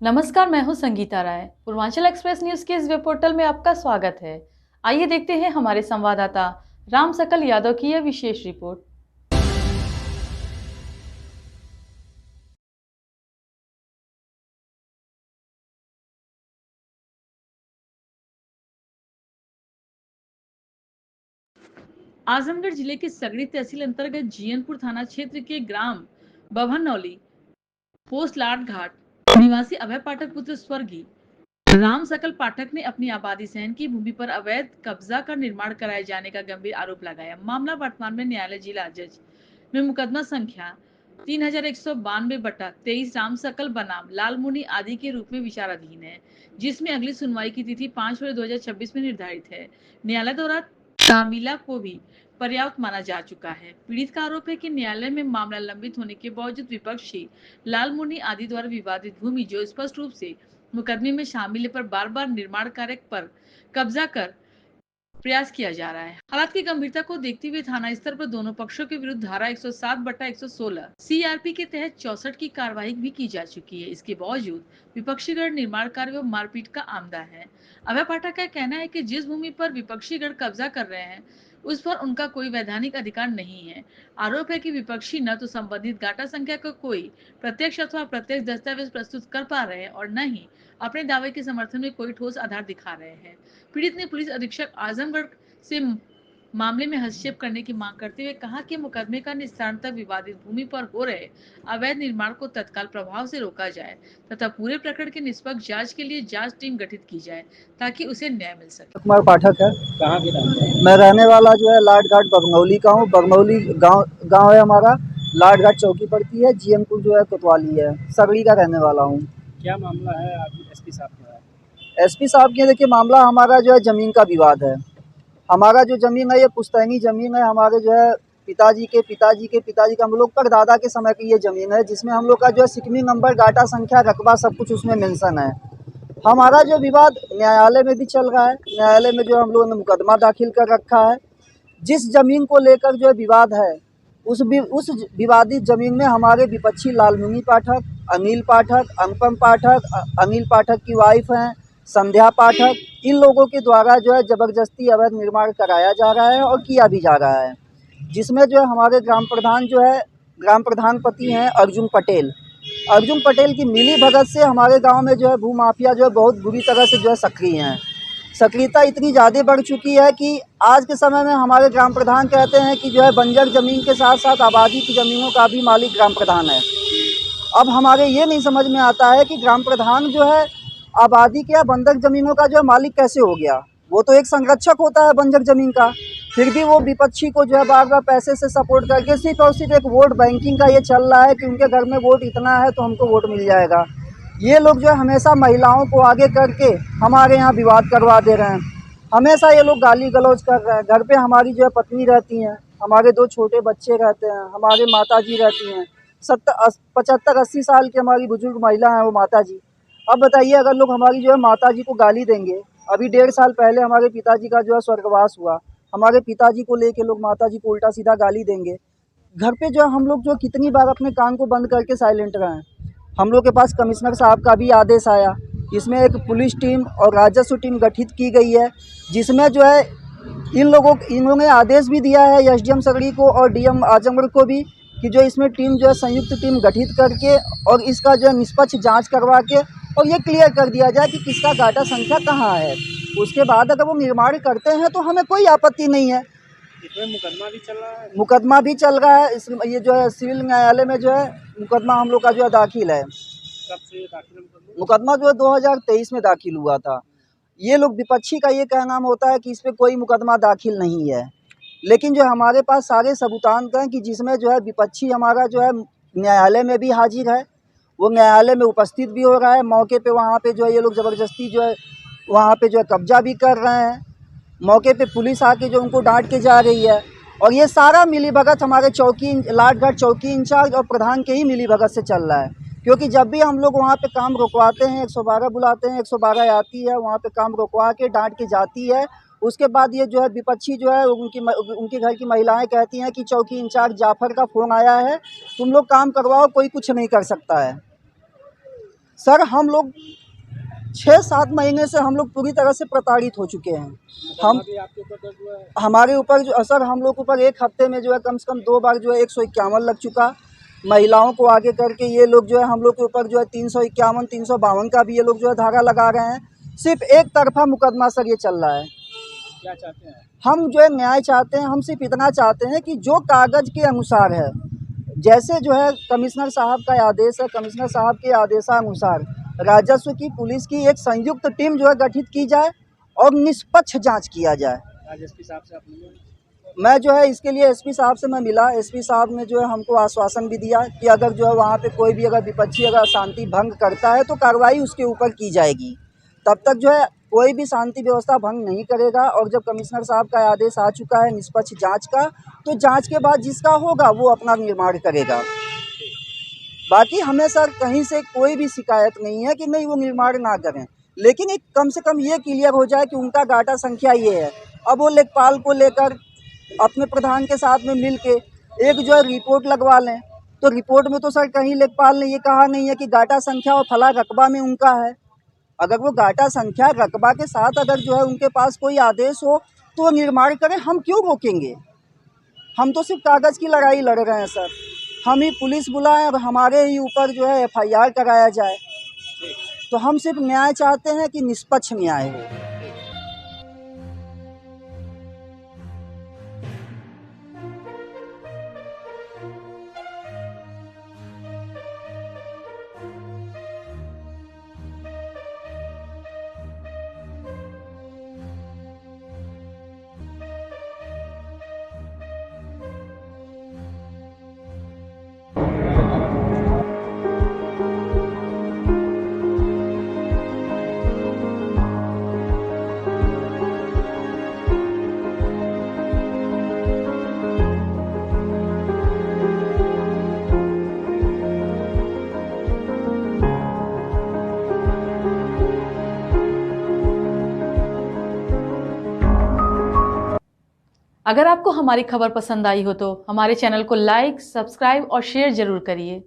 नमस्कार, मैं हूं संगीता राय। पूर्वांचल एक्सप्रेस न्यूज के इस वेब पोर्टल में आपका स्वागत है। आइए देखते हैं हमारे संवाददाता राम सकल यादव की यह विशेष रिपोर्ट। आजमगढ़ जिले के सगड़ी तहसील अंतर्गत जियनपुर थाना क्षेत्र के ग्राम बभनौली पोस्ट लाट घाट निवासी अभय पाठक पुत्र स्वर्गीय राम सकल पाठक ने अपनी आबादी सहन की भूमि पर अवैध कब्जा कर निर्माण कराए जाने का गंभीर आरोप लगाया। मामला वर्तमान में न्यायालय जिला जज में मुकदमा संख्या 3192/23 राम सकल बनाम लाल मुनि आदि के रूप में विचाराधीन है, जिसमें अगली सुनवाई की तिथि 5 फरवरी 2026 में निर्धारित है। न्यायालय द्वारा तामीला को भी पर्याप्त माना जा चुका है। पीड़ित का आरोप है कि न्यायालय में मामला लंबित होने के बावजूद विपक्षी लाल मुनि आदि द्वारा विवादित भूमि जो स्पष्ट रूप से मुकदमे में शामिल है पर बार बार निर्माण कार्य पर कब्जा कर प्रयास किया जा रहा है। हालात की गंभीरता को देखते हुए थाना स्तर पर दोनों पक्षों के विरुद्ध धारा 107/116 सीआरपी के तहत 64 की कार्रवाई भी की जा चुकी है। इसके बावजूद विपक्षी गण निर्माण कार्य व मारपीट का आमदा है। अभय पाठक का कहना है कि जिस भूमि पर विपक्षी गण कब्जा कर रहे हैं उस पर उनका कोई वैधानिक अधिकार नहीं है। आरोप है कि विपक्षी न तो संबंधित गाटा संख्या का कोई प्रत्यक्ष अथवा अप्रत्यक्ष दस्तावेज प्रस्तुत कर पा रहे हैं और न ही अपने दावे के समर्थन में कोई ठोस आधार दिखा रहे हैं। पीड़ित ने पुलिस अधीक्षक आजमगढ़ से मामले में हस्तक्षेप करने की मांग करते हुए कहा कि मुकदमे का निस्तारण तक विवादित भूमि पर हो रहे अवैध निर्माण को तत्काल प्रभाव से रोका जाए तथा पूरे प्रकरण की निष्पक्ष जांच के लिए जांच टीम गठित की जाए ताकि उसे न्याय मिल सके। कुमार पाठक है। कहाँ के रहने वाले? मैं रहने वाला जो है लाट घाट बगनौली का हूँ। बगनौली गांव है हमारा। लाट घाट चौकी पड़ती है। जियनपुर जो है कोतवाली है। सगड़ी का रहने वाला हूँ। क्या मामला है? आप एसपी साहब के है? एसपी साहब के देखिए मामला हमारा जो है ज़मीन का विवाद है। हमारा जो ज़मीन है ये पुश्तैनी ज़मीन है। हमारे जो है पिताजी के हम लोग पर दादा के समय की ये ज़मीन है, जिसमें हम लोग का जो है सिकमी नंबर, गाटा संख्या, रकबा सब कुछ उसमें मेंशन है। हमारा जो विवाद न्यायालय में भी चल रहा है। न्यायालय में जो हम लोगों ने मुकदमा दाखिल कर रखा है। जिस जमीन को लेकर जो विवाद है उस विवादित जमीन में हमारे विपक्षी लालमुनि पाठक, अनिल पाठक, अनुपम पाठक, अनिल पाठक की वाइफ हैं संध्या पाठक, इन लोगों के द्वारा जो है ज़बरदस्ती अवैध निर्माण कराया जा रहा है और किया भी जा रहा है। जिसमें जो है हमारे ग्राम प्रधान जो है ग्राम प्रधान पति हैं अर्जुन पटेल की मिली भगत से हमारे गांव में जो है भू माफिया जो है बहुत बुरी तरह से जो है सक्रिय हैं। सक्रियता इतनी ज़्यादा बढ़ चुकी है कि आज के समय में हमारे ग्राम प्रधान कहते हैं कि जो है बंजर ज़मीन के साथ साथ आबादी की ज़मीनों का भी मालिक ग्राम प्रधान है। अब हमारे ये नहीं समझ में आता है कि ग्राम प्रधान जो है आबादी के या बंजर ज़मीनों का जो है मालिक कैसे हो गया। वो तो एक संरक्षक होता है बंजर ज़मीन का, फिर भी वो विपक्षी को जो है बार बार पैसे से सपोर्ट करके सिर्फ और सिर्फ एक वोट बैंकिंग का ये चल रहा है कि उनके घर में वोट इतना है तो हमको वोट मिल जाएगा। ये लोग जो है हमेशा महिलाओं को आगे करके हमारे यहाँ विवाद करवा दे रहे हैं। हमेशा ये लोग गाली गलौज कर रहे हैं। घर पे हमारी जो है पत्नी रहती हैं, हमारे 2 छोटे बच्चे रहते हैं, हमारे माताजी रहती हैं। 75-80 साल की हमारी बुजुर्ग महिला हैं वो माताजी। अब बताइए अगर लोग हमारी जो है माताजी को गाली देंगे। अभी 1.5 साल पहले हमारे पिताजी का जो है स्वर्गवास हुआ। हमारे पिताजी को लेके लोग माताजी को उल्टा सीधा गाली देंगे। घर पे जो है हम लोग जो कितनी बार अपने कान को बंद करके साइलेंट रहे हैं। हम लोग के पास कमिश्नर साहब का भी आदेश आया। इसमें एक पुलिस टीम और राजस्व टीम गठित की गई है, जिसमें जो है इन्होंने आदेश भी दिया है एसडीएम सगड़ी को और डीएम आजमगढ़ को भी कि जो इसमें टीम जो है संयुक्त टीम गठित करके और इसका जो है निष्पक्ष जांच करवा के और ये क्लियर कर दिया जाए कि किसका गाटा संख्या कहाँ है। उसके बाद अगर वो निर्माण करते हैं तो हमें कोई आपत्ति नहीं है। इसमें मुकदमा भी चल रहा है? मुकदमा भी चल रहा है। ये जो है सिविल न्यायालय में जो है मुकदमा हम लोग का जो है दाखिल है। कब से दाखिल मुकदमा जो है 2023 में दाखिल हुआ था। ये लोग विपक्षी का ये कहना होता है कि इस पर कोई मुकदमा दाखिल नहीं है, लेकिन जो हमारे पास सारे सबूतांत हैं कि जिसमें जो है विपक्षी हमारा जो है न्यायालय में भी हाजिर है, वो न्यायालय में उपस्थित भी हो रहा है। मौके पे वहाँ पे जो है ये लोग ज़बरदस्ती जो है वहाँ पे जो है कब्जा भी कर रहे हैं। मौके पे पुलिस आके जो उनको डांट के जा रही है और ये सारा मिलीभगत हमारे लाट घाट चौकी इंचार्ज और प्रधान के ही मिलीभगत से चल रहा है। क्योंकि जब भी हम लोग वहाँ पे काम रुकवाते हैं 112 बुलाते हैं, 112 आती है, वहाँ पे काम रुकवा के डांट के जाती है। उसके बाद ये जो है विपक्षी जो है उनके घर की महिलाएं कहती हैं कि चौकी इंचार्ज जाफर का फ़ोन आया है, तुम लोग काम करवाओ, कोई कुछ नहीं कर सकता है। सर हम लोग 6-7 महीने से हम लोग पूरी तरह से प्रताड़ित हो चुके हैं। हम मुकदमा भी आपके ऊपर दर्ज हुआ है? हमारे ऊपर जो सर हम लोग के ऊपर एक हफ्ते में जो है कम से कम 2 बार जो है 151 लग चुका। महिलाओं को आगे करके ये लोग जो है हम लोग के ऊपर जो है 351, 352 का भी ये लोग जो है धारा लगा रहे हैं। सिर्फ एक तरफा मुकदमा सर ये चल रहा है। क्या चाहते हैं? हम जो है न्याय चाहते हैं। हम सिर्फ इतना चाहते हैं कि जो कागज़ के अनुसार है, जैसे जो है कमिश्नर साहब का आदेश है, कमिश्नर साहब के आदेशानुसार राजस्व की पुलिस की एक संयुक्त टीम जो है गठित की जाए और निष्पक्ष जांच किया जाए। आज एसपी साहब से आप मिले? मैं जो है इसके लिए एसपी साहब से मैं मिला। एसपी साहब ने जो है हमको आश्वासन भी दिया कि अगर जो है वहाँ पे कोई भी अगर विपक्षी अगर शांति भंग करता है तो कार्रवाई उसके ऊपर की जाएगी। तब तक जो है कोई भी शांति व्यवस्था भंग नहीं करेगा। और जब कमिश्नर साहब का आदेश आ चुका है निष्पक्ष जांच का, तो जांच के बाद जिसका होगा वो अपना निर्माण करेगा। बाकी हमें सर कहीं से कोई भी शिकायत नहीं है कि नहीं वो निर्माण ना करें, लेकिन एक कम से कम ये क्लियर हो जाए कि उनका गाटा संख्या ये है। अब वो लेखपाल को लेकर अपने प्रधान के साथ में मिल के एक जो है रिपोर्ट लगवा लें, तो रिपोर्ट में तो सर कहीं लेखपाल ने ये कहा नहीं है कि गाटा संख्या और फला रकबा में उनका है। अगर वो गाटा संख्या रकबा के साथ अगर जो है उनके पास कोई आदेश हो तो वो निर्माण करें, हम क्यों रोकेंगे। हम तो सिर्फ कागज़ की लड़ाई लड़ रहे हैं सर। हम ही पुलिस बुलाएं और हमारे ही ऊपर जो है FIR कराया जाए। तो हम सिर्फ न्याय चाहते हैं कि निष्पक्ष न्याय हो। अगर आपको हमारी खबर पसंद आई हो तो हमारे चैनल को लाइक, सब्सक्राइब और शेयर जरूर करिए।